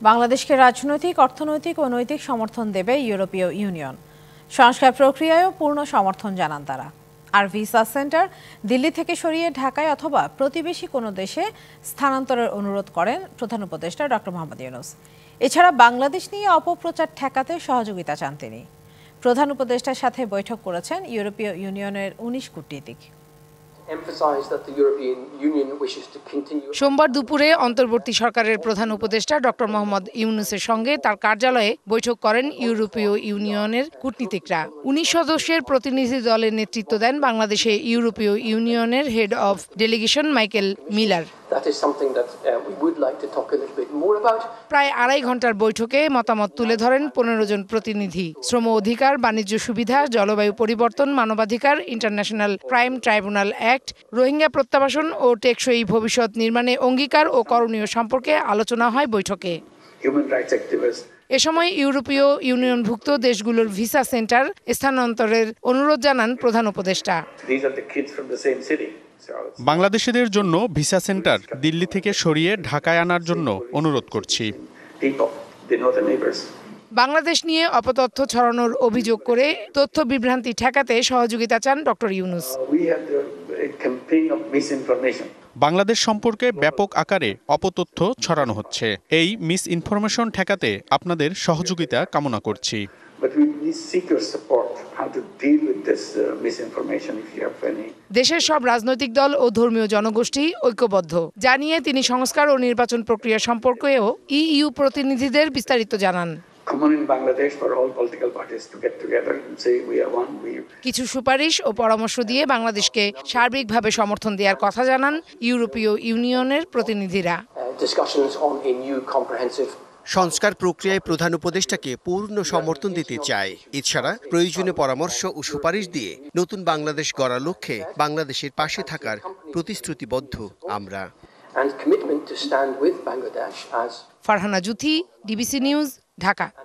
বাংলাদেশকে রাজনৈতিক, অর্থনৈতিক ও নৈতিক সমর্থন দেবে ইউরোপীয় ইউনিয়ন। সংস্কার প্রক্রিয়ায়ও পূর্ণ সমর্থন জানান তারা। আর ভিসা সেন্টার দিল্লি থেকে সরিয়ে ঢাকায় অথবা প্রতিবেশী কোনো দেশে স্থানান্তরের অনুরোধ করেন প্রধান উপদেষ্টা ডক্টর মোহাম্মদ ইউনূস। এছাড়া বাংলাদেশ নিয়ে অপপ্রচার ঠেকাতে সহযোগিতা চান তিনি। প্রধান উপদেষ্টার সাথে বৈঠক করেছেন ইউরোপীয় ইউনিয়নের ১৯ কূটনীতিক। সোমবার দুপুরে অন্তর্বর্তী সরকারের প্রধান উপদেষ্টা ডক্টর মোহাম্মদ ইউনূসের সঙ্গে তার কার্যালয়ে বৈঠক করেন ইউরোপীয় ইউনিয়নের কূটনীতিকরা। ১৯ সদস্যের প্রতিনিধি দলের নেতৃত্ব দেন বাংলাদেশে ইউরোপীয় ইউনিয়নের head of delegation Michael Miller. প্রায় আড়াই ঘন্টার বৈঠকে মতামত তুলে ধরেন ১৫ জন প্রতিনিধি। শ্রম অধিকার, বাণিজ্য সুবিধা, জলবায়ু পরিবর্তন, মানবাধিকার, international crime tribunal act, Rohingya প্রত্যাবাসন ও টেকসই ভবিষ্যৎ নির্মাণে অঙ্গীকার ও করণীয় সম্পর্কে আলোচনা হয় বৈঠকে। এ সময় ইউরোপীয় ইউনিয়নভুক্ত দেশগুলোর ভিসা সেন্টার স্থানান্তরের অনুরোধ জানান প্রধান উপদেষ্টা। বাংলাদেশিদের জন্য ভিসা সেন্টার দিল্লি থেকে সরিয়ে ঢাকায় আনার জন্য অনুরোধ করছি। বাংলাদেশ নিয়ে অপতথ্য ছড়ানোর অভিযোগ করে তথ্য বিভ্রান্তি ঠেকাতে সহযোগিতা চান ডক্টর ইউনূস। বাংলাদেশ সম্পর্কে ব্যাপক আকারে অপতথ্য ছড়ানো হচ্ছে। এই মিস ইনফরমেশন ঠেকাতে আপনাদের সহযোগিতা কামনা করছি। দেশের সব রাজনৈতিক দল ও ধর্মীয় জনগোষ্ঠী ঐক্যবদ্ধ জানিয়ে তিনি সংস্কার ও নির্বাচন প্রক্রিয়া সম্পর্কেও ইইউ প্রতিনিধিদের বিস্তারিত জানান। কিছু সুপারিশ ও পরামর্শ দিয়ে বাংলাদেশকে সার্বিকভাবে সমর্থন দেওয়ার কথা জানান ইউরোপীয় ইউনিয়নের প্রতিনিধিরা। সংস্কার প্রক্রিয়ায় প্রধান উপদেষ্টাকে পূর্ণ সমর্থন দিতে চায়। এছাড়া প্রয়োজনীয় পরামর্শ ও সুপারিশ দিয়ে নতুন বাংলাদেশ গড়ার লক্ষ্যে বাংলাদেশের পাশে থাকার প্রতিশ্রুতিবদ্ধ আমরা। Farhana Juthi, DBC news, Dhaka.